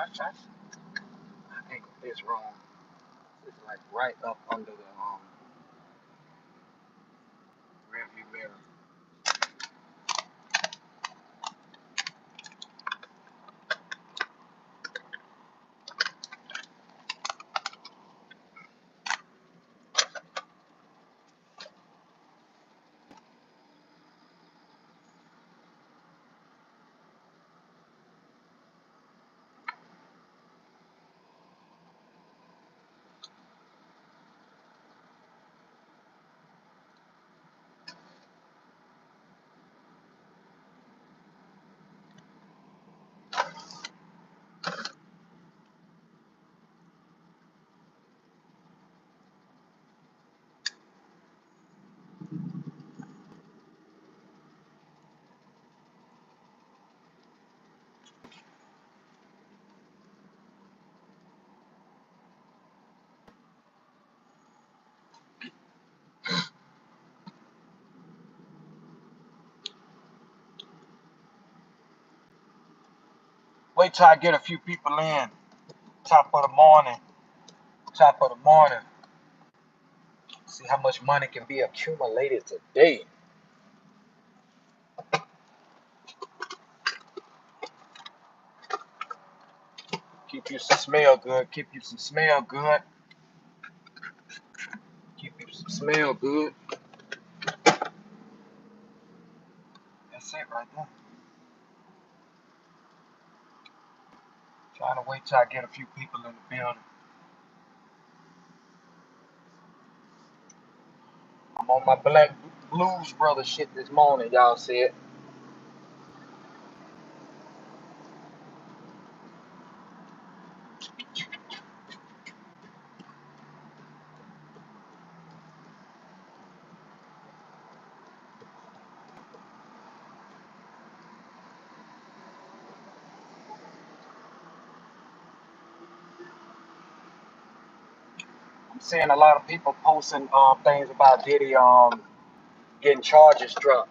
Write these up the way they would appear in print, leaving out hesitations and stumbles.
I think this wrong. It's like right up under the rear view mirror. Wait till I get a few people in. Top of the morning. Top of the morning. See how much money can be accumulated today. Keep you some smell good. Keep you some smell good. Keep you some smell good. That's it right there. Trying to wait till I get a few people in the building. I'm on my Black Blues Brother shit this morning, y'all said. I'm seeing a lot of people posting things about Diddy getting charges dropped.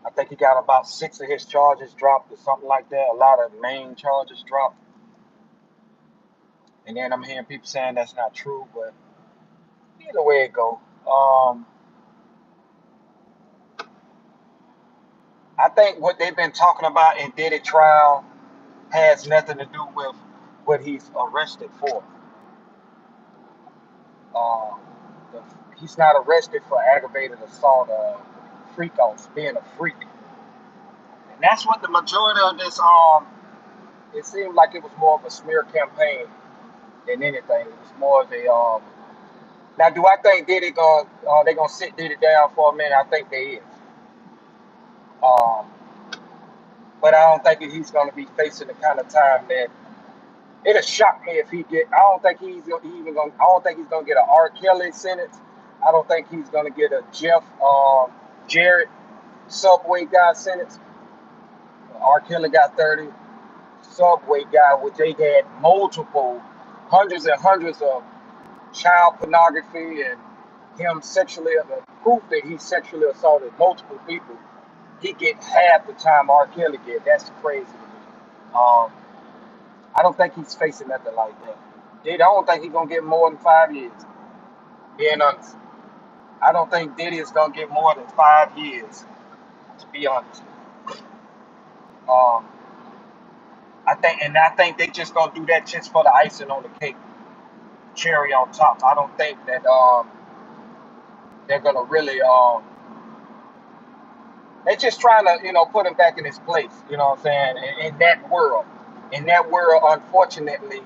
I think he got about 6 of his charges dropped or something like that. A lot of main charges dropped. And then I'm hearing people saying that's not true, but either way it go. I think what they've been talking about in Diddy trial has nothing to do with what he's arrested for. Um, he's not arrested for aggravated assault or freak offs, being a freak. And that's what the majority of this, it seemed like it was more of a smear campaign than anything. It was more of a, now do I think Diddy they gonna sit Diddy down for a minute? I think they is. Um, but I don't think he's gonna be facing the kind of time that it'll shock me if he get. I don't think he's even gonna. I don't think he's gonna get an R. Kelly sentence. I don't think he's gonna get a Jeff Jarrett Subway guy sentence. R. Kelly got 30. Subway guy, which they had multiple, hundreds and hundreds of child pornography and him sexually, the proof that he sexually assaulted multiple people. He get half the time R. Kelly get. That's crazy to me. Um, I don't think he's facing nothing like that. Dude, I don't think he's gonna get more than 5 years. Being honest, I don't think Diddy is gonna get more than 5 years. To be honest, um, I think they just gonna do that just for the icing on the cake, cherry on top. I don't think that they're gonna really they're just trying to put him back in his place. You know what I'm saying? In that world, unfortunately,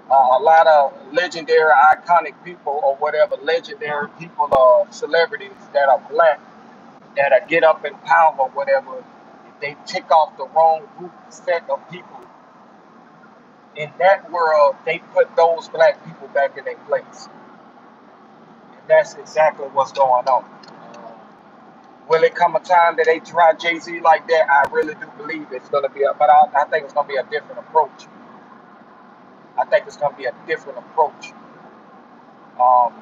a lot of legendary, iconic people or whatever, legendary people or celebrities that are black that get up in power or whatever, if they tick off the wrong group set of people in that world, they put those black people back in their place. And that's exactly what's going on. Will it come a time that they try Jay-Z like that? I really do believe it's going to be, but I think it's going to be a different approach. I think it's going to be a different approach. Um,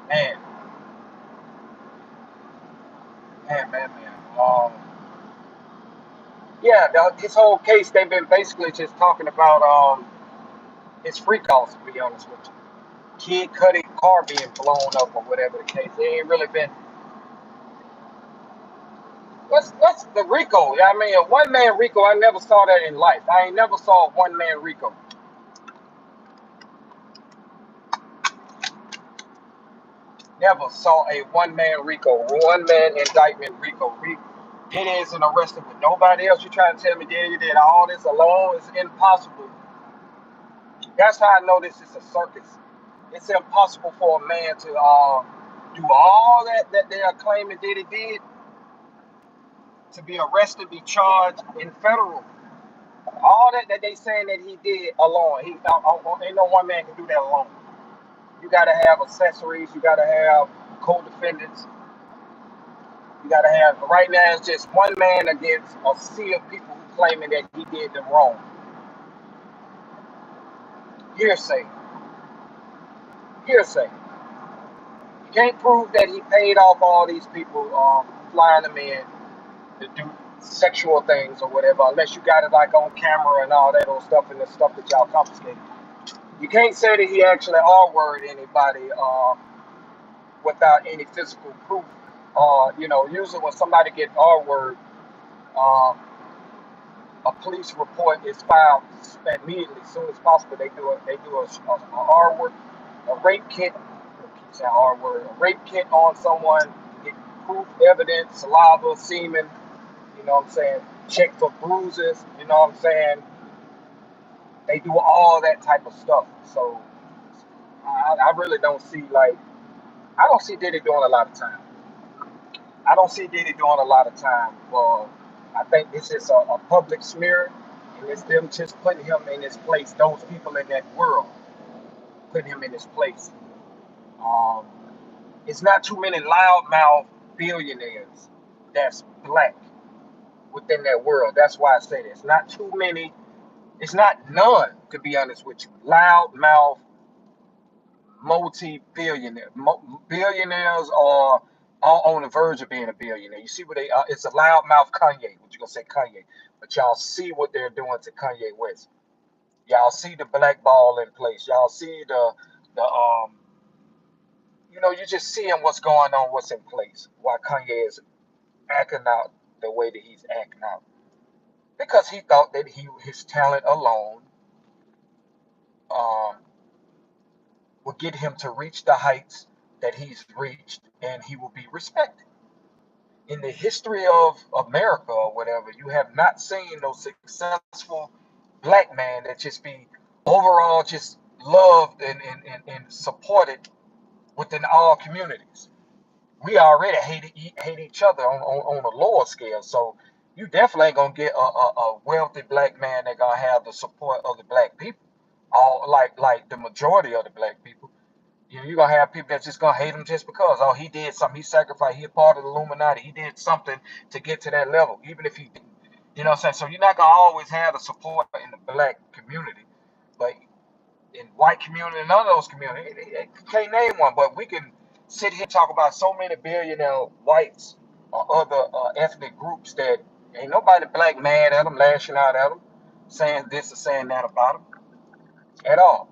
man, man. Yeah, his whole case, they've been basically just talking about his freak offs, to be honest with you. Kid Cudi car being blown up or whatever the case. They ain't really been. What's the Rico? I mean, a one man Rico. I never saw that in life. I ain't never saw a one man Rico. Never saw a one man Rico, one man indictment Rico. Diddy isn't arrested with nobody else. You trying to tell me Diddy did all this alone? It's impossible. That's how I know this is a circus. It's impossible for a man to do all that they are claiming Diddy did, to be arrested, be charged in federal. All that they saying that he did alone. Ain't no one man can do that alone. You got to have accessories. You got to have co-defendants. You got to have. Right now, it's just one man against a sea of people who claiming that he did them wrong. Hearsay. Hearsay. You can't prove that he paid off all these people, flying them in to do sexual things or whatever, unless you got it like on camera and all that old stuff and the stuff that y'all confiscated. You can't say that he actually R-word anybody without any physical proof. Usually when somebody get R-word, um, a police report is filed immediately, as soon as possible. They do a R-word, a rape kit. I keep saying R-word. A rape kit on someone, get proof, evidence, saliva, semen. You know what I'm saying? Check for bruises. You know what I'm saying? They do all that type of stuff. So I really don't see I don't see Diddy doing a lot of time. I don't see Diddy doing a lot of time. I think this is a public smear, and it's them just putting him in his place. Those people in that world putting him in his place. Um, it's not too many loudmouth billionaires that's black within that world. That's why I say this. Not too many. It's not none, to be honest with you. Loudmouth multi-billionaire. Billionaires are on the verge of being a billionaire. You see what they are? It's a loudmouth Kanye. What you gonna say, Kanye? But y'all see what they're doing to Kanye West. Y'all see the black ball in place. Y'all see the you just seeing what's going on, what's in place. Why Kanye is acting out the way that he's acting out. Because he thought that his talent alone um, will get him to reach the heights that he's reached, and he will be respected. In the history of America or whatever, you have not seen no successful black man that just be overall just loved and supported within all communities. We already hate each other on a lower scale, so you definitely ain't gonna get a wealthy black man that gonna have the support of the black people, all like the majority of the black people. You're gonna have people that's just gonna hate him just because he did something, he sacrificed, he a part of the Illuminati, he did something to get to that level, even if he didn't. You know what I'm saying? So you're not gonna always have the support in the black community, but in white community and other those communities, can't name one. But we can sit here and talk about so many billionaire whites or other ethnic groups that ain't nobody black mad at them, lashing out at them, saying this or saying that about them at all.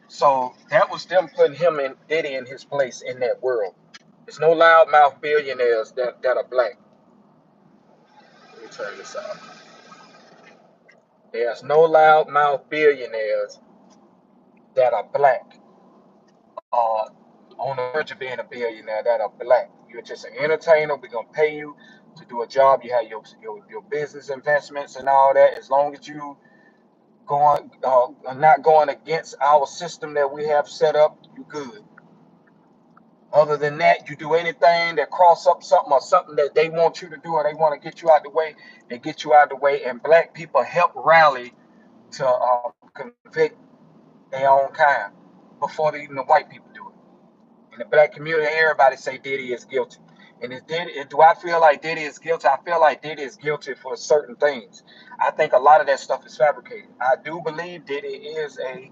So that was them putting him in Diddy in his place in that world. There's no loudmouth billionaires that are black. Let me turn this off. There's no loudmouth billionaires that are black. Uh, on the verge of being a billionaire that are black. You're just an entertainer. We're gonna pay you to do a job. You have your business investments and all that. As long as you not going against our system that we have set up, you good. Other than that, you do anything that cross up something or something that they want you to do or they want to get you out the way, they get you out the way. And black people help rally to convict their own kind before even the white people do it. In the black community, everybody say Diddy is guilty. And do I feel like Diddy is guilty? I feel like Diddy is guilty for certain things. I think a lot of that stuff is fabricated. I do believe Diddy is a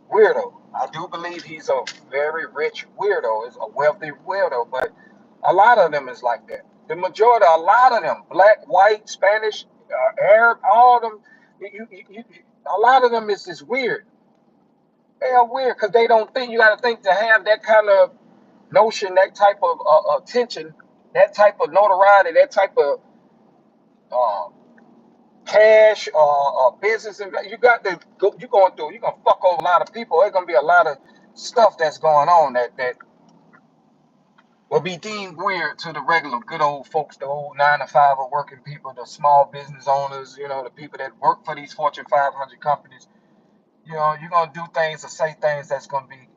weirdo. I do believe he's a very rich weirdo, is a wealthy weirdo, but a lot of them is like that. The majority, a lot of them, black, white, Spanish, Arab, all of them, a lot of them is weird. They are weird because they don't think. You got to think to have that kind of notion, that type of attention, that type of notoriety, that type of uh, cash or business. You got to go. You're going through. You're gonna fuck over a lot of people. There's gonna be a lot of stuff that's going on that will be deemed weird to the regular good old folks, the old 9 to 5 working people, the small business owners. The people that work for these Fortune 500 companies. You're gonna do things or say things that's gonna be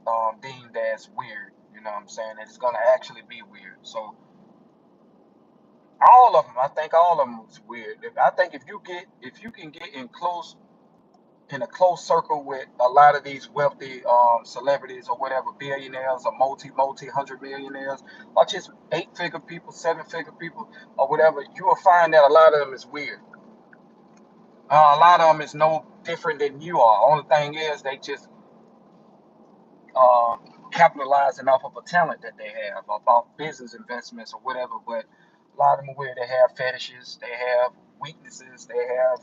deemed as weird. You know what I'm saying? And it's gonna actually be weird. So all of them, I think all of them is weird. I think if you can get in a close circle with a lot of these wealthy celebrities or whatever, billionaires or multi 100 millionaires, or just 8 figure people, 7 figure people, or whatever, you will find that a lot of them is weird. A lot of them is no different than you are. Only thing is they just uh, capitalizing off of a talent that they have, about business investments or whatever. But a lot of them are weird. They have fetishes, they have weaknesses, they have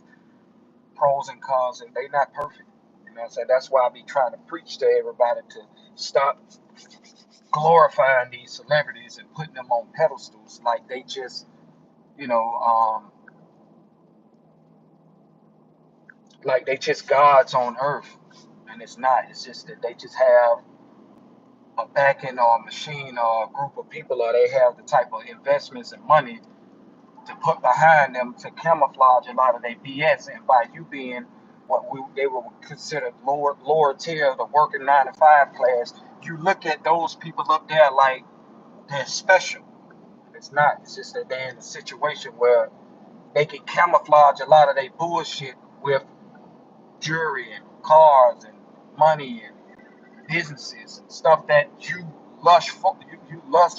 pros and cons, and they're not perfect. You know what I'm saying? That's why I be trying to preach to everybody to stop glorifying these celebrities and putting them on pedestals like they just, you know, like they just gods on earth. And it's not. It's just that they just have a backing or a machine or a group of people, or they have the type of investments and money to put behind them to camouflage a lot of their BS. And by you being they would consider lower tier, the working 9 to 5 class, you look at those people up there like they're special. It's not. It's just that they're in a situation where they can camouflage a lot of their bullshit with jewelry and cars and money and businesses and stuff that you lust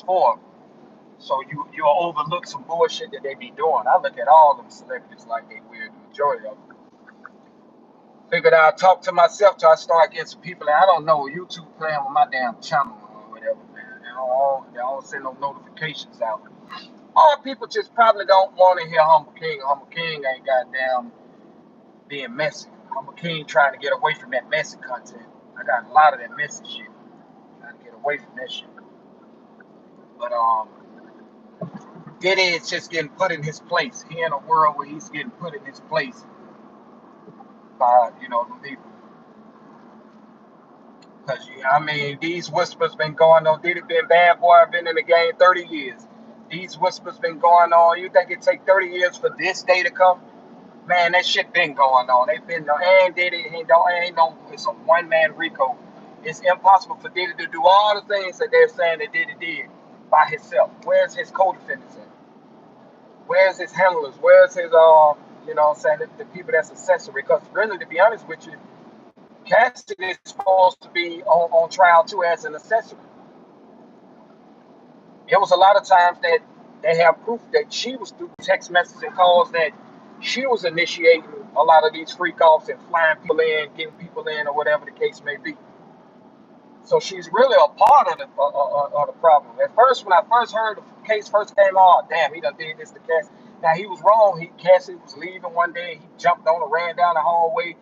for. So you'll overlook some bullshit that they be doing. I look at all them celebrities like they weird, the majority of them. Figured I'd talk to myself till I start getting some people that I don't know YouTube playing with my damn channel or whatever, man. They don't send no notifications out. All people just probably don't want to hear Humble King. Humble King ain't goddamn being messy. Humble King trying to get away from that messy content. I got a lot of that messy shit. Trying to get away from that shit. But Diddy is just getting put in his place. He in a world where he's getting put in his place by the people. Because I mean, these whispers been going on. Diddy been bad boy. Been in the game 30 years. These whispers been going on. You think it take 30 years for this day to come? Man, that shit been going on. They been and Diddy ain't no. It's a one man Rico. It's impossible for Diddy to do all the things that they're saying that Diddy did by himself. Where's his co-defendants at? Where's his handlers? Where's his what I'm saying, the people that's accessory? Because really, to be honest with you, Cassidy is supposed to be on trial too as an accessory. There was a lot of times that they have proof that she was through text messages and calls that she was initiating a lot of these freak offs and flying people in, getting people in, or whatever the case may be. So she's really a part of the problem. At first, when I first heard the case first came on, damn, he done did this to Cassie. Now he was wrong. Cassie was leaving one day. He jumped on her, ran down the hallway,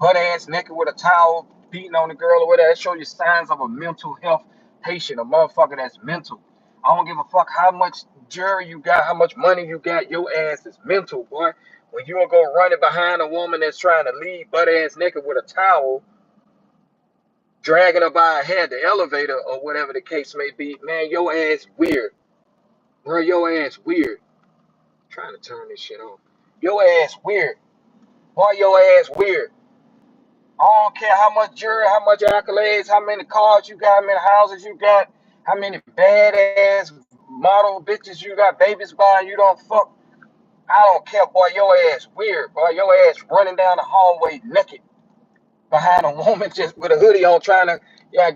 butt ass naked with a towel, beating on the girl or whatever. That show you signs of a mental health patient, a motherfucker that's mental. I don't give a fuck how much jury you got, how much money you got. Your ass is mental, boy. When you gonna go running behind a woman that's trying to leave butt ass naked with a towel, dragging her by her hair, the elevator, or whatever the case may be, man, your ass weird. Bro, your ass weird. I'm trying to turn this shit off. Your ass weird. Boy, your ass weird. I don't care how much jury, how much accolades, how many cars you got, how many houses you got, how many badass model bitches you got, babies by, you don't fuck. I don't care, boy, your ass weird, boy. Your ass running down the hallway naked behind a woman just with a hoodie on trying to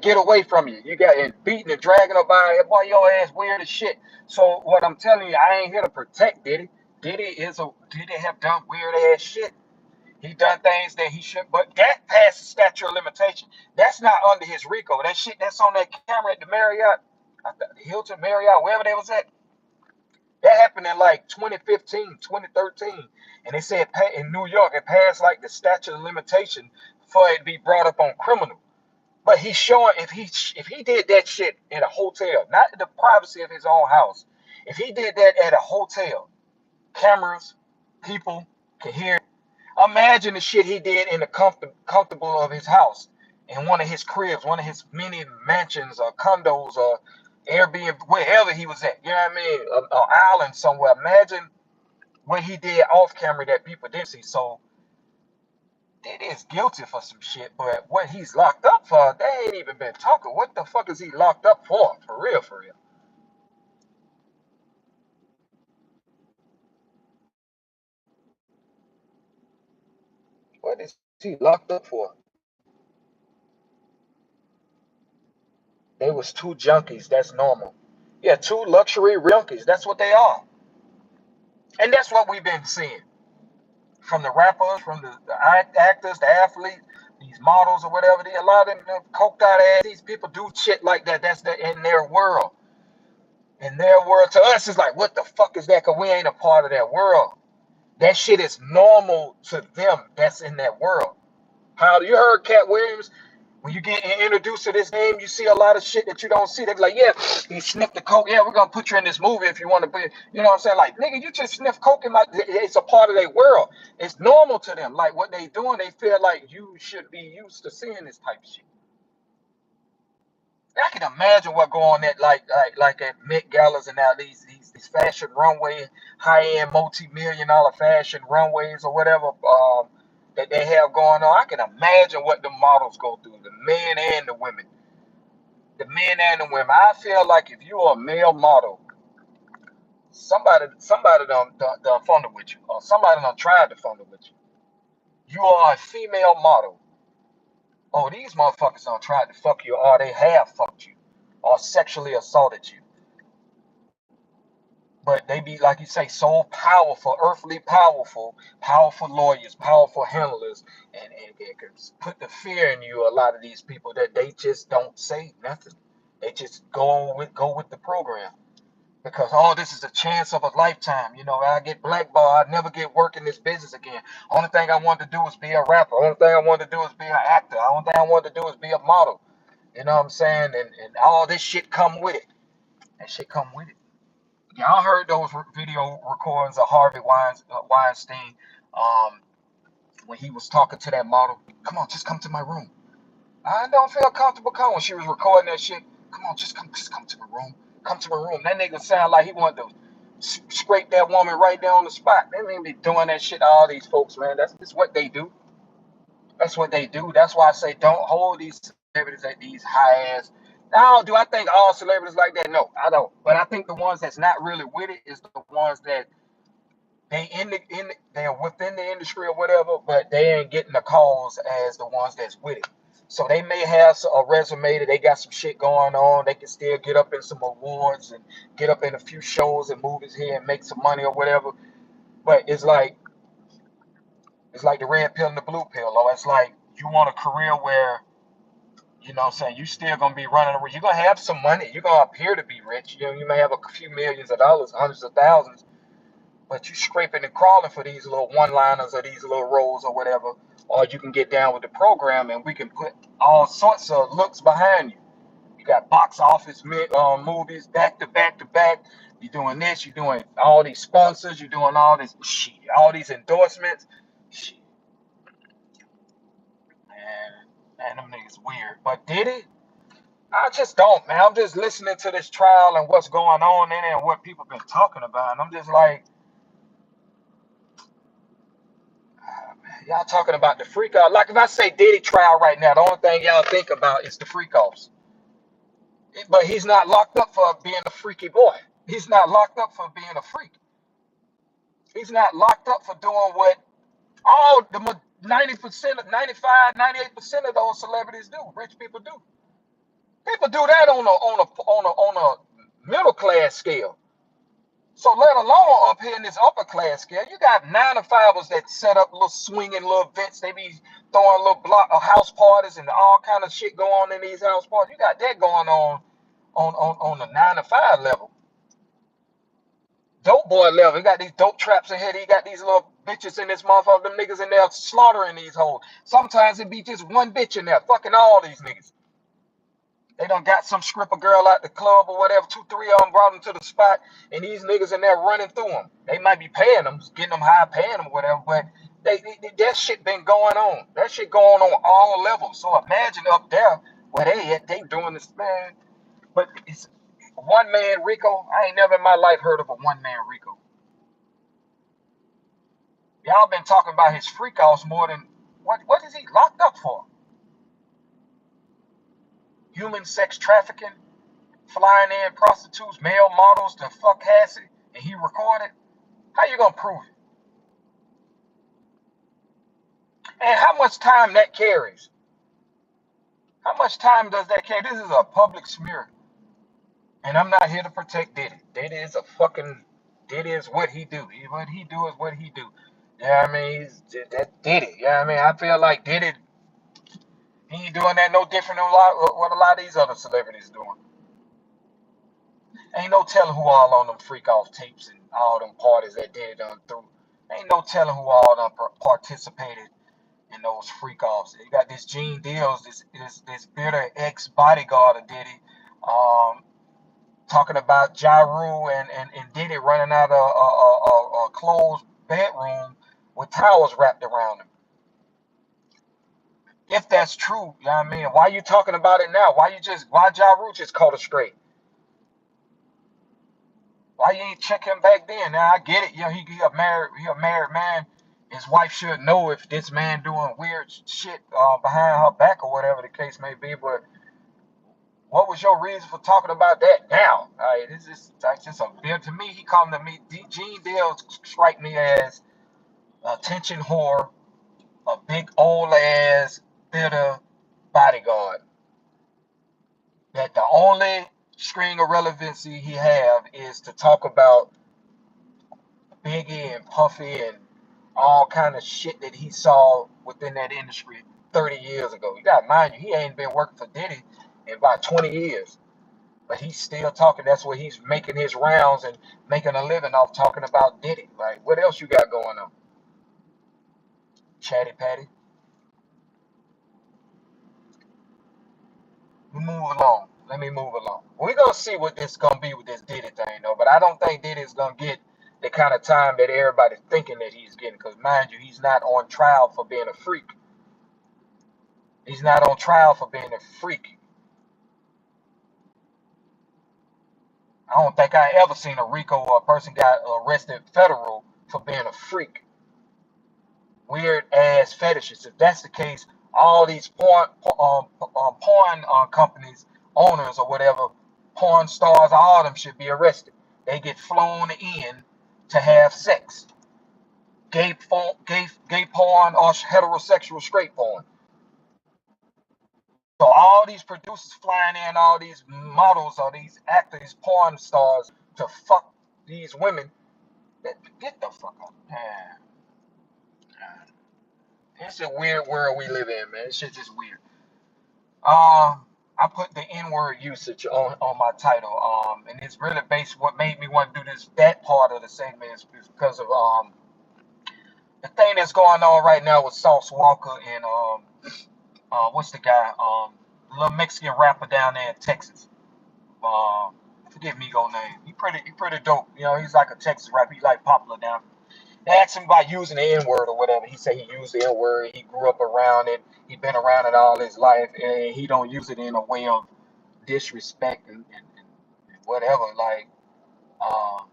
get away from you. You got and beating and dragging her by. Boy, your ass weird as shit. So what I'm telling you, I ain't here to protect Diddy. Diddy have done weird ass shit. He done things that he should, but that passes statute of limitation. That's not under his RICO. That shit that's on that camera at the Marriott, the Hilton Marriott, wherever they was at. That happened in like 2015, 2013. And they said in New York, it passed like the statute of limitation for it to be brought up on criminal. But he's showing if he did that shit in a hotel, not in the privacy of his own house, if he did that at a hotel, cameras, people can hear it. Imagine the shit he did in the comfortable of his house, in one of his cribs, one of his many mansions or condos or Airbnb, wherever he was at. You know what I mean? An island somewhere. Imagine what he did off camera that people didn't see. So Diddy is guilty for some shit, but what he's locked up for, they ain't even been talking. What the fuck is he locked up for? For real, for real. What is he locked up for? They was two junkies. That's normal. Yeah, two luxury junkies. That's what they are. And that's what we've been seeing from the rappers, from the actors, the athletes, these models or whatever. A lot of them coked out ass. These people do shit like that. That's in their world. In their world, to us, it's like, what the fuck is that? Because we ain't a part of that world. That shit is normal to them. That's in that world. How you heard Cat Williams? When you get introduced to this name, you see a lot of shit that you don't see. They be like, yeah, he sniffed the coke. Yeah, we're gonna put you in this movie if you want to be. You know what I'm saying? Like, nigga, you just sniff coke in my. It's a part of their world. It's normal to them. Like what they doing, they feel like you should be used to seeing this type of shit. I can imagine what going on at like at Met Galas and now these fashion runway, high end multi-million dollar fashion runways or whatever that they have going on. I can imagine what the models go through, the men and the women. The men and the women. I feel like if you're a male model, somebody done funded with you, or somebody done tried to fund it with you. You are a female model. Oh, these motherfuckers done tried to fuck you, or they have fucked you, or sexually assaulted you. But they be, like you say, so powerful, earthly powerful, powerful lawyers, powerful handlers, and it can put the fear in you. A lot of these people that they just don't say nothing. They just go with the program because this is a chance of a lifetime. You know, I get blackballed. I never get work in this business again. Only thing I wanted to do is be a rapper. Only thing I wanted to do is be an actor. Only thing I wanted to do is be a model. You know what I'm saying? And all this shit come with it. That shit come with it. Y'all heard those video recordings of Harvey Weinstein when he was talking to that model. Come on, just come to my room. I don't feel comfortable coming. When she was recording that shit, come on, just come to my room. Come to my room. That nigga sound like he wanted to scrape that woman right there on the spot. They ain't be doing that shit to all these folks, man. That's what they do. That's what they do. That's why I say don't hold these celebrities at these high ass. Now, do I think all celebrities like that? No, I don't. But I think the ones that's not really with it is the ones that they're within the industry or whatever, but they ain't getting the calls as the ones that's with it. So they may have a resume that they got some shit going on. They can still get up in some awards and get up in a few shows and movies here and make some money or whatever. But it's like the red pill and the blue pill. Or it's like you want a career where, you know what I'm saying, you still gonna be running around. You're gonna have some money. You're gonna appear to be rich. You know, you may have a few millions of dollars, hundreds of thousands, but you scraping and crawling for these little one-liners or these little roles or whatever, or you can get down with the program and we can put all sorts of looks behind you. You got box office movies back to back to back. You're doing this, you're doing all these sponsors, you're doing all this shit, all these endorsements. Shit, man, them niggas weird. But did it? I just don't, man. I'm just listening to this trial and what's going on in it and what people been talking about. And I'm just like, y'all talking about the freak out. Like if I say Diddy trial right now, the only thing y'all think about is the freak offs. But he's not locked up for being a freaky boy. He's not locked up for being a freak. He's not locked up for doing what all the 90%, 95, 98% of those celebrities do. Rich people do. People do that on a middle class scale. So let alone up here in this upper class scale, you got 9 to 5ers that set up little swinging little events. They be throwing little block of house parties and all kind of shit go on in these house parties. You got that going on the 9 to 5 level. Dope boy level. He got these dope traps ahead. He got these little bitches in this motherfucker. Them niggas in there slaughtering these hoes. Sometimes it be just one bitch in there, fucking all these niggas. They done got some stripper girl out the club or whatever. 2, 3 of them brought them to the spot, and these niggas in there running through them. They might be paying them, getting them high, paying them, whatever. But that shit been going on. That shit going on all levels. So imagine up there where they at. They doing this, man. But it's one man Rico. I ain't never in my life heard of a one man Rico. Y'all been talking about his freak offs more than what is he locked up for? Human sex trafficking, flying in prostitutes, male models to fuck Hassie, and he recorded. How you gonna prove it? And how much time that carries? How much time does that carry? This is a public smear. And I'm not here to protect Diddy. Diddy is a fucking Diddy is what he do. What he do is what he do. Yeah, I mean, he's that Diddy. Yeah, I mean, I feel like Diddy, he ain't doing that no different than what a lot of these other celebrities doing. Ain't no telling who all on them freak off tapes and all them parties that Diddy done through. Ain't no telling who all done participated in those freak offs. You got this Gene Deals, this bitter ex bodyguard of Diddy, um, talking about Ja Rule and Diddy running out of a closed bedroom with towels wrapped around him. If that's true, you know what I mean? Why you talking about it now? Why Ja Rule just caught it straight? Why you ain't check him back then? Now I get it. You know, he a married man. His wife should know if this man doing weird shit behind her back or whatever the case may be. But what was your reason for talking about that now? This is that's just a bit to me. He come to me. Gene Deal strike me as a attention whore, a big old ass bitter bodyguard. That the only string of relevancy he have is to talk about Biggie and Puffy and all kind of shit that he saw within that industry 30 years ago. You gotta mind you, he ain't been working for Diddy in about 20 years. But he's still talking. That's where he's making his rounds and making a living off talking about Diddy. Like, what else you got going on? Chatty Patty. We move along. Let me move along. We're gonna see what this gonna be with this Diddy thing, though. But I don't think Diddy's gonna get the kind of time that everybody's thinking that he's getting. Because mind you, he's not on trial for being a freak. He's not on trial for being a freak. I don't think I ever seen a Rico or a person got arrested federal for being a freak. Weird ass fetishes. If that's the case, all these porn companies, owners or whatever, porn stars, all of them should be arrested. They get flown in to have sex. Gay porn or heterosexual straight porn. So all these producers flying in, all these models or these actors, porn stars to fuck these women. Get the fuck up. Man. It's a weird world we live in, man. It's just weird. I put the N-word usage on my title. And it's really based what made me want to do that part of the segment is because of the thing that's going on right now with Sauce Walker and what's the guy? The little Mexican rapper down there in Texas. Forget Migo name. He pretty dope. You know, he's like a Texas rapper. He's like popular down. They asked him about using the N-word or whatever. He said he used the N-word. He grew up around it. He been around it all his life, and he don't use it in a way of disrespect and whatever. Like, uh,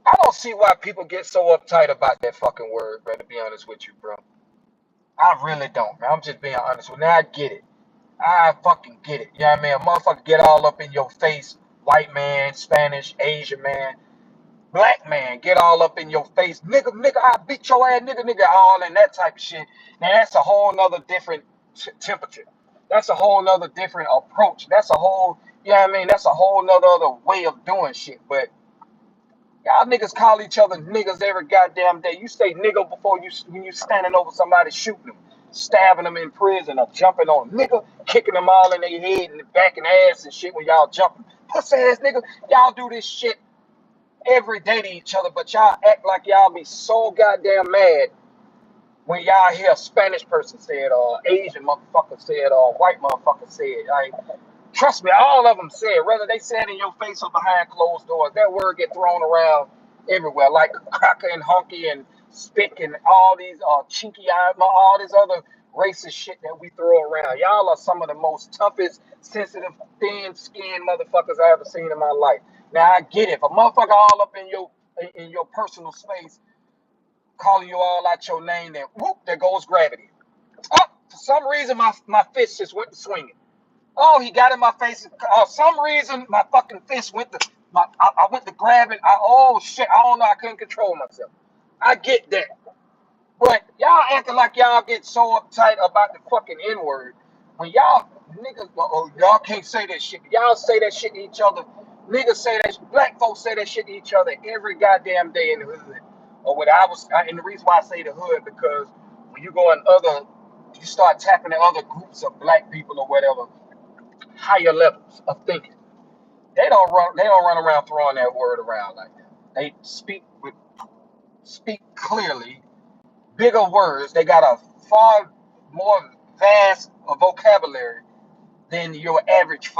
I don't see why people get so uptight about that fucking word, bro, to be honest with you, bro. I really don't, man. I'm just being honest with you. Now I get it. I fucking get it. You know what I mean? A motherfucker get all up in your face. White man, Spanish, Asian man, black man get all up in your face. Nigga, I beat your ass, nigga, all in that type of shit. Now that's a whole nother different temperature. That's a whole nother different approach. That's a whole, you know what I mean? That's a whole nother other way of doing shit. But y'all niggas call each other niggas every goddamn day. You say nigga before when you standing over somebody shooting them, stabbing them in prison or jumping on them. Nigga, kicking them all in their head and the back and ass and shit when y'all jumping. pussy ass niggas. Y'all do this shit every day to each other, but y'all act like y'all be so goddamn mad when y'all hear a Spanish person say it, or Asian motherfucker say it, or a white motherfucker say it. Like, trust me, all of them say it. Whether they say it in your face or behind closed doors, that word get thrown around everywhere, like cracker and honky and spick and all these chinky eye, all this other racist shit that we throw around. Y'all are some of the most toughest, sensitive, thin-skinned motherfuckers I ever seen in my life. Now I get it. If a motherfucker all up in your personal space, calling you all out your name, then whoop, there goes gravity. Oh, for some reason my fist just went to swinging. Oh, he got in my face. Some reason my fucking fist went to I went to grab it. Oh shit, I don't know. I couldn't control myself. I get that. But y'all acting like y'all get so uptight about the fucking N-word. When y'all niggas, y'all can't say that shit. Y'all say that shit to each other. Niggas say that, black folks say that shit to each other every goddamn day in the hood. Or what and the reason why I say the hood, because when you go in you start tapping in other groups of black people or whatever, higher levels of thinking. They don't run around throwing that word around like that. They speak clearly, bigger words. They got a far more vast vocabulary than your average.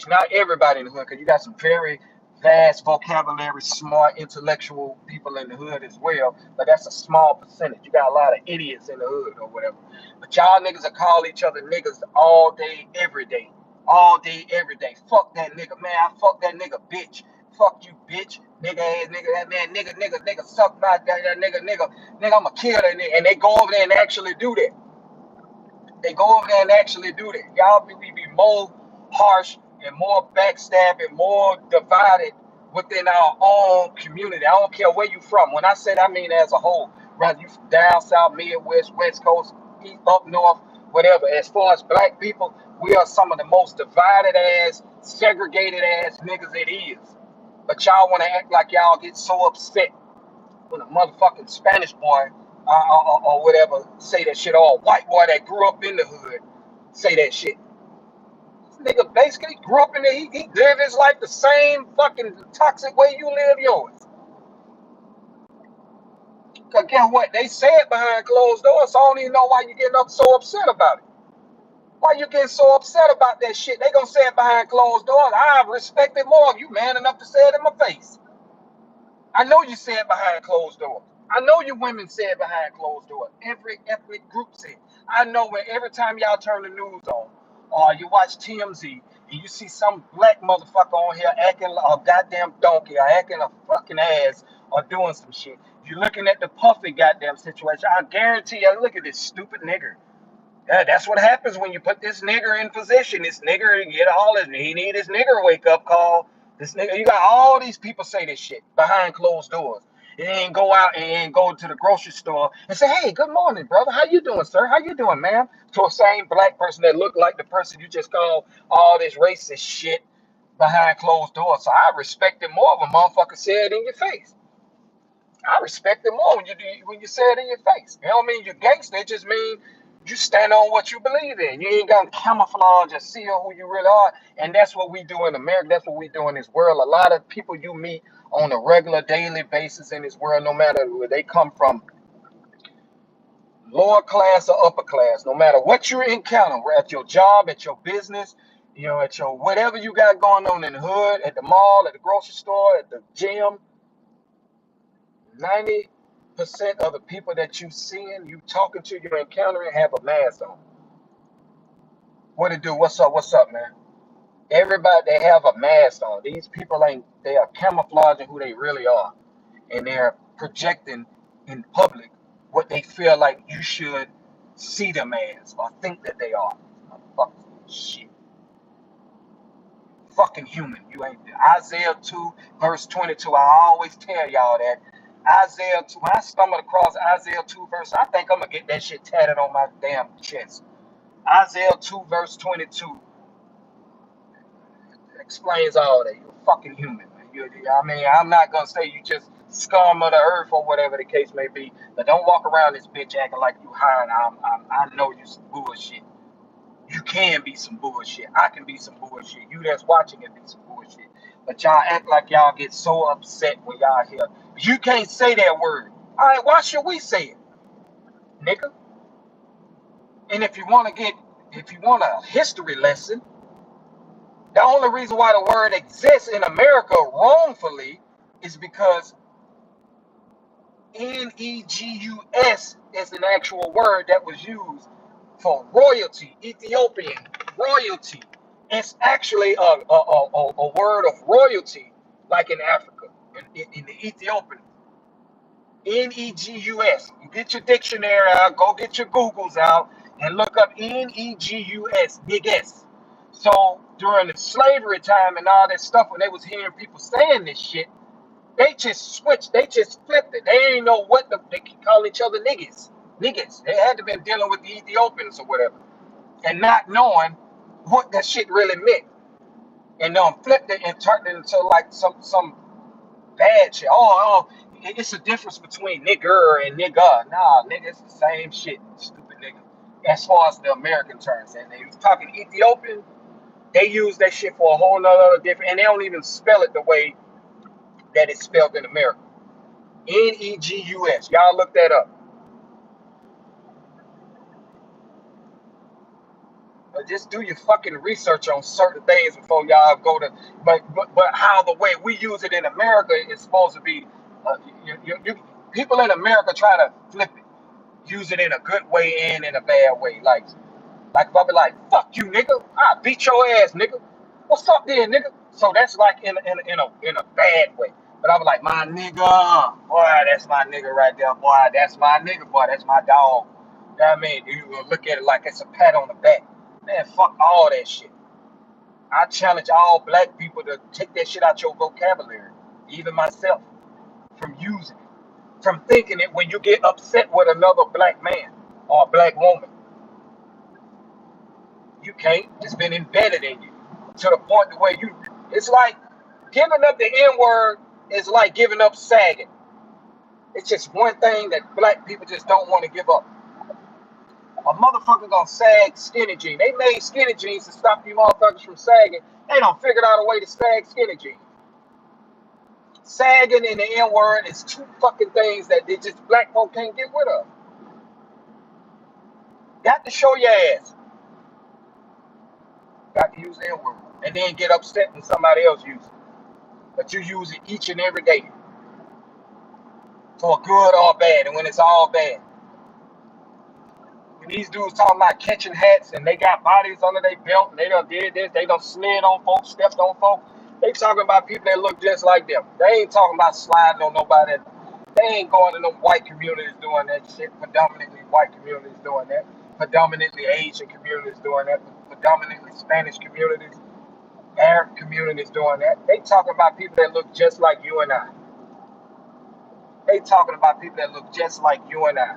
Not everybody in the hood, because you got some very vast vocabulary, smart, intellectual people in the hood as well. But that's a small percentage. You got a lot of idiots in the hood or whatever. But y'all niggas will call each other niggas all day, every day. All day, every day. Fuck that nigga, man. I fuck that nigga, bitch. Fuck you, bitch. Nigga ass nigga, that man, nigga, suck my that nigga. I'ma kill that nigga. And they go over there and actually do that. They go over there and actually do that. Y'all we be more harsh and more backstabbing, more divided within our own community. I don't care where you from. When I say that, I mean as a whole. Whether you from down south, Midwest, West Coast, east, up north, whatever. As far as black people, we are some of the most divided ass, segregated ass niggas it is. But y'all want to act like y'all get so upset when a motherfucking Spanish boy or whatever say that shit, or a white boy that grew up in the hood say that shit. This nigga basically grew up in there. He lived his life the same fucking toxic way you live yours. Cause guess what? They say it behind closed doors, so I don't even know why you getting up so upset about it. Why you getting so upset about that shit? They gonna say it behind closed doors. I respect it more. You man enough to say it in my face. I know you say it behind closed doors. I know you women say it behind closed doors. Every ethnic group say it. I know when every time y'all turn the news on, or you watch TMZ, and you see some black motherfucker on here acting like a goddamn donkey, or acting a fucking ass, or doing some shit. You're looking at the Puffy goddamn situation. I guarantee you, look at this stupid nigger. Yeah, that's what happens when you put this nigger in position. This nigger get all his, he need his nigger wake up call. This nigga, you got all these people say this shit behind closed doors. They ain't go out and go to the grocery store and say, "Hey, good morning, brother. How you doing, sir? How you doing, ma'am?" To a same black person that look like the person you just called all this racist shit behind closed doors. So I respect it more if a motherfucker say it in your face. I respect it more when you say it in your face. It don't mean you're gangster. It just means you stand on what you believe in. You ain't gonna camouflage or seal who you really are. And that's what we do in America. That's what we do in this world. A lot of people you meet on a regular, daily basis in this world, no matter where they come from, lower class or upper class, no matter what you encounter, at your job, at your business, at your whatever you got going on in the hood, at the mall, at the grocery store, at the gym, 90% of the people that you seeing, you talking to, you're encountering have a mask on. What it do? What's up? What's up, man? Everybody, they have a mask on. These people they are camouflaging who they really are. And they're projecting in public what they feel like you should see them as or think that they are. Fucking shit. Fucking human. You ain't Isaiah 2, verse 22. I always tell y'all that. Isaiah 2, when I stumbled across Isaiah 2 verse, I think I'm gonna get that shit tatted on my damn chest. Isaiah 2 verse 22 explains all that. You're a fucking human, man. I mean, I'm not gonna say you just scum of the earth or whatever the case may be, but don't walk around this bitch acting like you high and I know you some bullshit. You can be some bullshit. I can be some bullshit. You that's watching it be some bullshit. bullshit. But y'all act like y'all get so upset when y'all hear you can't say that word. All right, why should we say it, nigga? And if you want a history lesson, the only reason why the word exists in America wrongfully is because negus is an actual word that was used for royalty, Ethiopian royalty. It's actually a word of royalty, like in Africa, in the Ethiopian. Negus. You get your dictionary out, go get your Googles out, and look up negus, big S. So during the slavery time and all that stuff, when they was hearing people saying this shit, they just switched. They just flipped it. They ain't know what they could call each other niggas. Niggas. They had to been dealing with the Ethiopians or whatever, and not knowing what that shit really meant. And flipped it and turned it into like some bad shit. It's a difference between nigger and nigga. Nah, nigga, it's the same shit. Stupid nigga. As far as the American terms, and they was talking Ethiopian, they use that shit for a whole nother different, and they don't even spell it the way that it's spelled in America. negus. Y'all look that up. Just do your fucking research on certain things before y'all go to. But how the way we use it in America is supposed to be, people in America try to flip it, use it in a good way and in a bad way. Like if I be like, fuck you, nigga, I beat your ass, nigga. What's up there, nigga? So that's like in a bad way. But I was like, my nigga, boy, that's my nigga right there, boy, that's my nigga, boy, that's my dog. You know what I mean? You will look at it like it's a pat on the back. Man, fuck all that shit. I challenge all black people to take that shit out your vocabulary, even myself, from using it, from thinking it when you get upset with another black man or a black woman. You can't. It's been embedded in you to the point where it's like giving up the N word is like giving up sagging. It's just one thing that black people just don't want to give up. A motherfucker gonna sag skinny jeans. They made skinny jeans to stop you motherfuckers from sagging. They don't figured out a way to sag skinny jeans. Sagging and the N word is two fucking things that they just black folk can't get rid of. Got to show your ass. Got to use the N word. And then get upset when somebody else uses it. But you use it each and every day. For good or bad. And when it's all bad. When these dudes talking about catching hats and they got bodies under their belt and they done did this, they done slid on folks, stepped on folks. They talking about people that look just like them. They ain't talking about sliding on nobody. They ain't going to no white communities doing that shit. Predominantly white communities doing that. Predominantly Asian communities doing that. Predominantly Spanish communities. Arab communities doing that. They talking about people that look just like you and I. They talking about people that look just like you and I.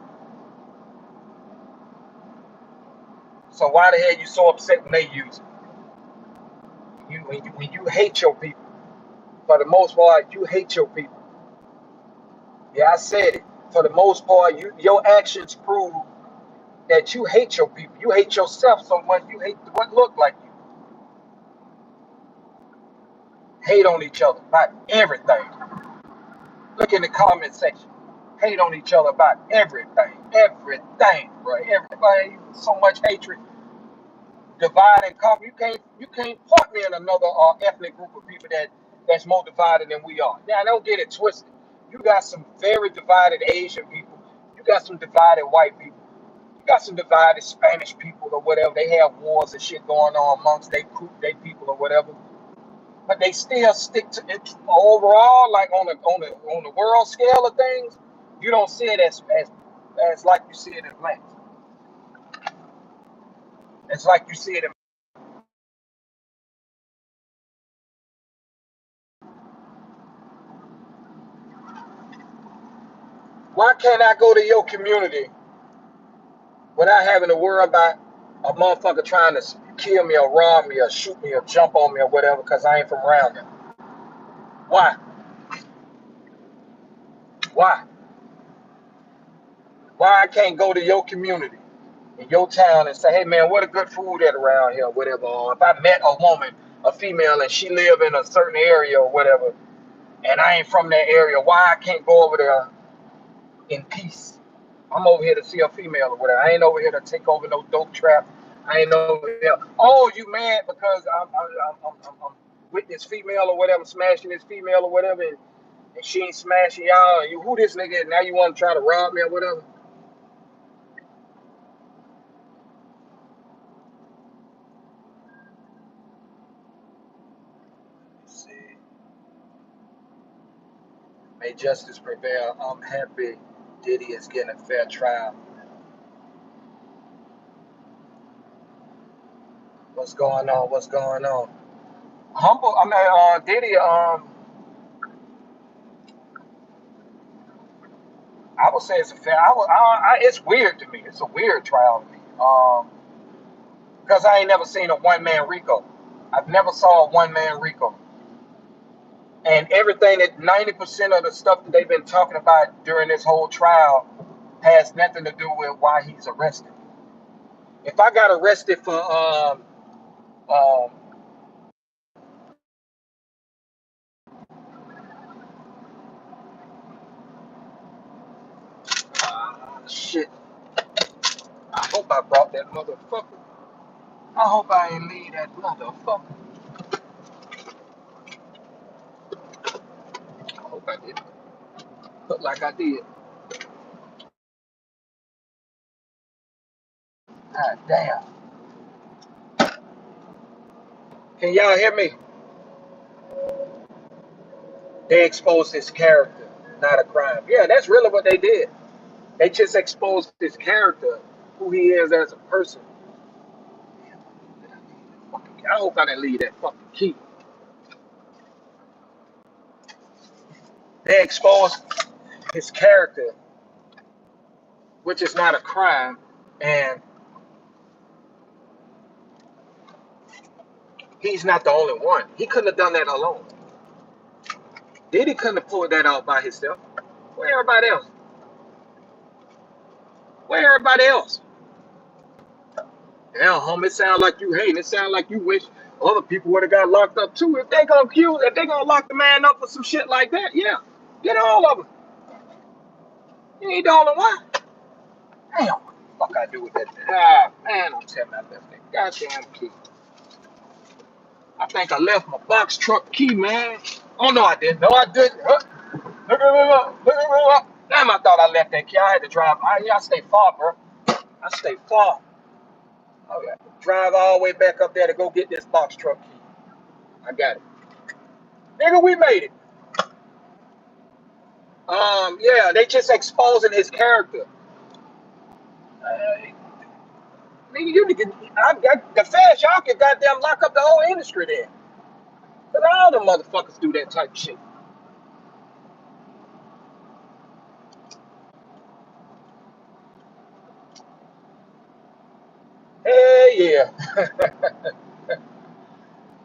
So why the hell you so upset when they use it? When you hate your people, for the most part, you hate your people. Yeah, I said it. For the most part, your actions prove that you hate your people. You hate yourself so much. You hate what look like you. Hate on each other about everything. Look in the comment section. Hate on each other about everything. Everything, bro. Everything. So much hatred. Divide and conquer. You can't point me in another ethnic group of people that's more divided than we are. Now don't get it twisted. You got some very divided Asian people. You got some divided white people. You got some divided Spanish people or whatever. They have wars and shit going on amongst they people or whatever. But they still stick to it overall, like on the world scale of things. You don't see it as like you see it in blacks. It's like you see it in. Why can't I go to your community without having to worry about a motherfucker trying to kill me or rob me or shoot me or jump on me or whatever because I ain't from around them? Why? Why? Why I can't go to your community in your town and say, hey man, what a good food at around here or whatever? Or if I met a woman a female and she live in a certain area or whatever, and I ain't from that area, why I can't go over there in peace? I'm over here to see a female or whatever. I ain't over here to take over no dope trap. I ain't over here. Oh, you mad because I'm with this female or whatever, smashing this female or whatever, and she ain't smashing y'all. And you who this nigga is? Now you want to try to rob me or whatever? Let's see. May justice prevail. I'm happy Diddy is getting a fair trial. What's going on? What's going on? Humble. I mean, Diddy. I would say it's a fair. It's weird to me. It's a weird trial to me. Because I ain't never seen a one man Rico. I've never saw a one man Rico. And everything that 90% of the stuff that they've been talking about during this whole trial has nothing to do with why he's arrested. If I got arrested for um, shit, I hope I brought that motherfucker. I hope I ain't leave that motherfucker. I hope I did. Look like I did. God damn. Can y'all hear me? They exposed his character, not a crime. Yeah, that's really what they did. They just exposed his character, who he is as a person. I hope I didn't leave that fucking key. They exposed his character, which is not a crime, and he's not the only one. He couldn't have done that alone. Diddy couldn't have pulled that out by himself. Where everybody else? Where everybody else? Hell, homie, it sounds like you hating. It sounds like you wish other people would have got locked up too. If they gonna lock the man up for some shit like that, yeah, get all of them. You ain't the only one. Damn, what the fuck I do with that? Ah, man, I'm telling you, I left that goddamn key. I think I left my box truck key, man. Oh no, I didn't. No, I didn't. Look. Damn, I thought I left that key. I had to drive. I stay far, bro. I stay far. Oh yeah, drive all the way back up there to go get this box truck key. I got it. Nigga, we made it. Yeah, they just exposing his character. Nigga, the feds, y'all can goddamn lock up the whole industry then. Cause all the motherfuckers do that type of shit. Hey, yeah.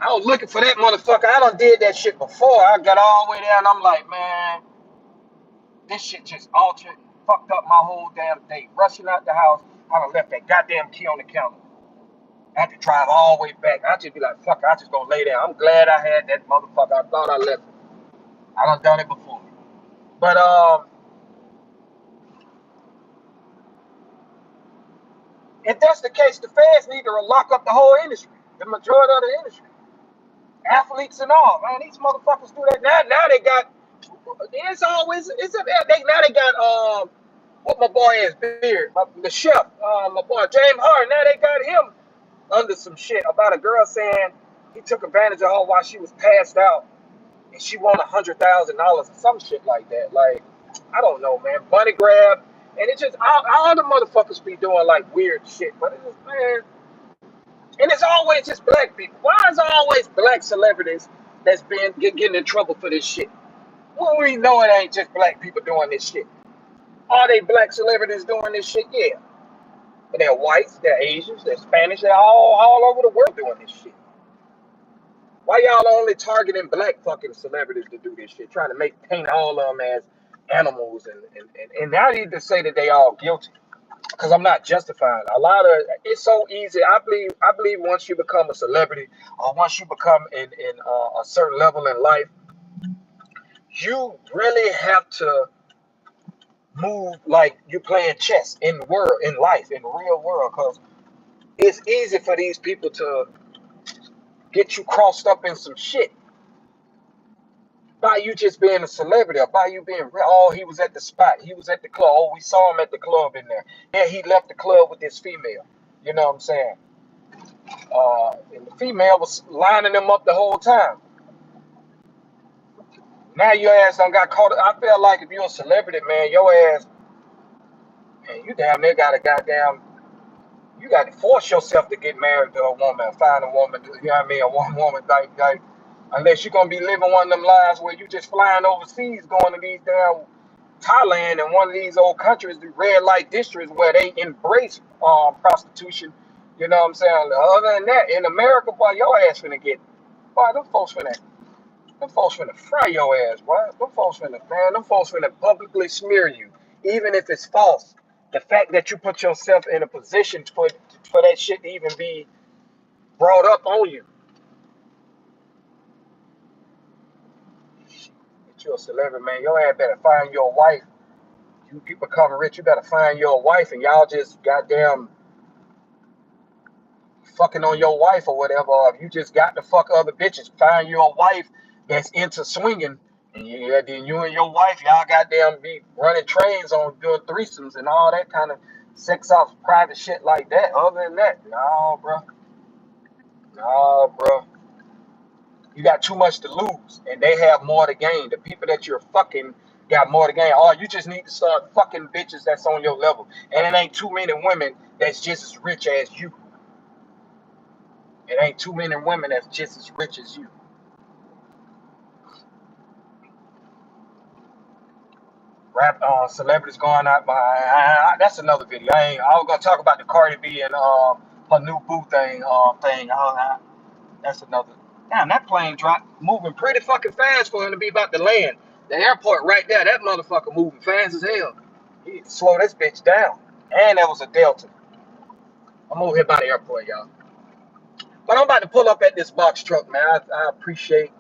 I was looking for that motherfucker. I done did that shit before. I got all the way there and I'm like, man, this shit just altered, fucked up my whole damn day. Rushing out the house, I done left that goddamn key on the counter. I had to drive all the way back. I just be like, fuck it, I just gonna lay there. I'm glad I had that motherfucker. I thought I left it. I done it before. But if that's the case, the feds need to lock up the whole industry, the majority of the industry, athletes and all. Man, these motherfuckers do that now. They got they got what my boy is Beard, the chef, my boy James Harden. Now they got him under some shit about a girl saying he took advantage of her while she was passed out and she won $100,000 or some shit like that. Like, I don't know, man. Money grab. And it just all the motherfuckers be doing like weird shit. But it's just, man, and it's always just black people. Why is it always black celebrities that's been getting in trouble for this shit? Well, we know it ain't just black people doing this shit. Are they black celebrities doing this shit? Yeah. But they're whites, they're Asians, they're Spanish, they're all over the world doing this shit. Why y'all only targeting black fucking celebrities to do this shit? Trying to paint all of them as animals and now you just say that they all guilty. because I'm not justifying. A lot of it's so easy. I believe once you become a celebrity or once you become in a certain level in life, you really have to move like you playing chess in the world, in life, in the real world. Because it's easy for these people to get you crossed up in some shit by you just being a celebrity or by you being oh, he was at the spot, he was at the club, oh, we saw him at the club in there, yeah, he left the club with this female. You know what I'm saying? And the female was lining them up the whole time. Now your ass done got caught. I feel like if you're a celebrity, man, your ass, man, you damn near got a goddamn, you got to force yourself to get married to a woman, find a woman, you know what I mean, a one woman like, unless you're gonna be living one of them lives where you just flying overseas, going to these damn Thailand and one of these old countries, the red light districts where they embrace prostitution. You know what I'm saying? Other than that, in America, boy, your ass finna get, boy, them folks finna fry your ass, boy. Them folks finna publicly smear you, even if it's false. The fact that you put yourself in a position for that shit to even be brought up on you. That you're a celebrity, man. Your ass better find your wife. You become rich, you better find your wife, and y'all just goddamn fucking on your wife or whatever. Or if you just got to fuck other bitches, find your wife that's into swinging, and yeah, then you and your wife, y'all goddamn be running trains on doing threesomes and all that kind of sex off private shit like that. Other than that, no, bro. No, bro. You got too much to lose, and they have more to gain. The people that you're fucking got more to gain. Oh, you just need to start fucking bitches that's on your level. And it ain't too many women that's just as rich as you. It ain't too many women that's just as rich as you. Rap celebrities going out that's another video. I was gonna talk about the Cardi B and her new boo thing. That's another. Damn, that plane dropped moving pretty fucking fast for him to be about to land. The airport right there, that motherfucker moving fast as hell. He need to slow this bitch down. And that was a Delta. I'm over here by the airport, y'all. But I'm about to pull up at this box truck, man. I appreciate.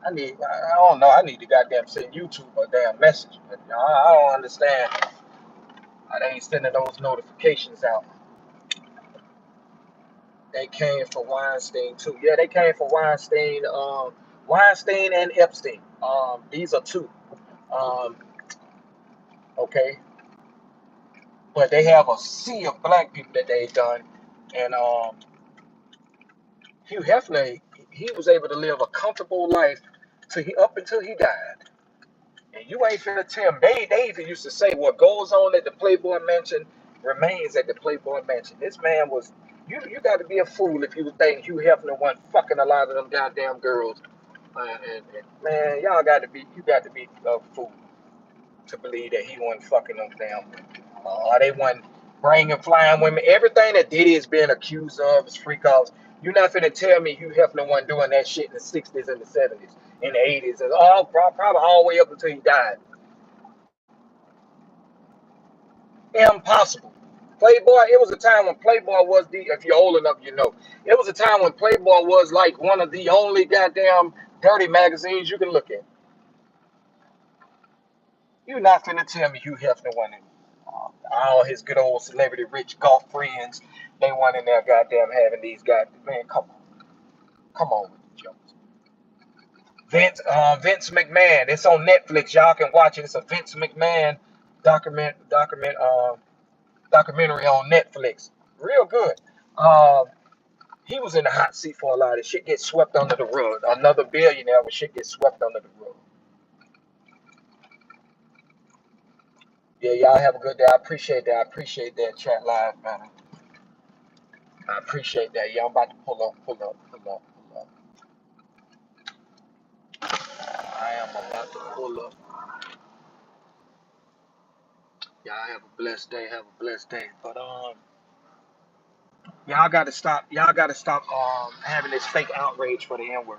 I don't know. I need to goddamn send YouTube a damn message. But I don't understand how they ain't sending those notifications out. They came for Weinstein too. Yeah, they came for Weinstein. Weinstein and Epstein. These are two. Um, okay, but they have a sea of black people that they done, and Hugh Hefner, he was able to live a comfortable life up until he died. And you ain't finna tell me. They even used to say what goes on at the Playboy Mansion remains at the Playboy Mansion. This man was. You got to be a fool if you think Hugh Hefner wasn't fucking a lot of them goddamn girls. And man, you got to be a fool to believe that he wasn't fucking them damn women. Or they wasn't bringing flying women. Everything that Diddy is being accused of is freak offs. You're not finna tell me Hugh Hefner wasn't doing that shit in the 60s and the 70s, in the 80s, and all probably all the way up until he died. Impossible. Playboy, it was a time when Playboy was if you're old enough, you know. It was a time when Playboy was like one of the only goddamn dirty magazines you can look at. You're not finna tell me Hugh Hefner wasn't in all his good old celebrity rich golf friends. They weren't in there goddamn having these guys. Man, come on. Come on with the jokes. Vince McMahon. It's on Netflix. Y'all can watch it. It's a Vince McMahon documentary on Netflix. Real good. Um, he was in the hot seat for a lot of shit. Gets swept under the rug. Another billionaire, but shit gets swept under the rug. Yeah, y'all have a good day. I appreciate that. I appreciate that chat live, man. I appreciate that. Yeah, I'm about to pull up. I am about to pull up. Y'all have a blessed day. Have a blessed day. But y'all got to stop. Y'all got to stop having this fake outrage for the N word.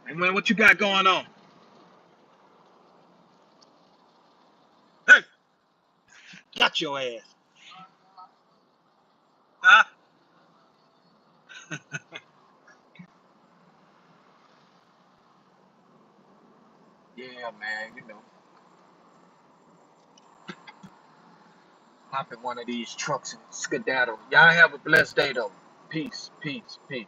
And man, what you got going on? got your ass. Huh? Yeah, man, hop in one of these trucks and skedaddle. Y'all have a blessed day, though. Peace, peace, peace.